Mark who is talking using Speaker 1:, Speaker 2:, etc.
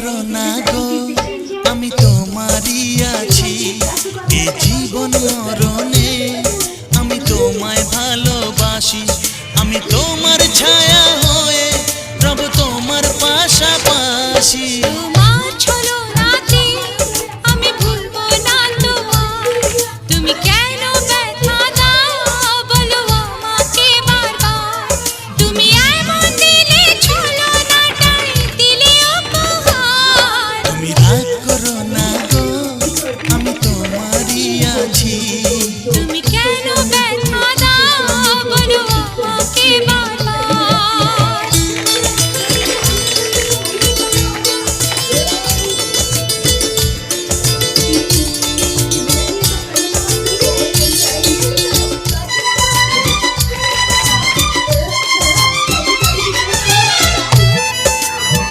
Speaker 1: করো না গো, আমি তোমারই আছি। এ জীবন মরণে আমি তোমায় ভালোবাসি। আমি তোমার ছায়া হয়ে রব তোমার পাশাপাশি।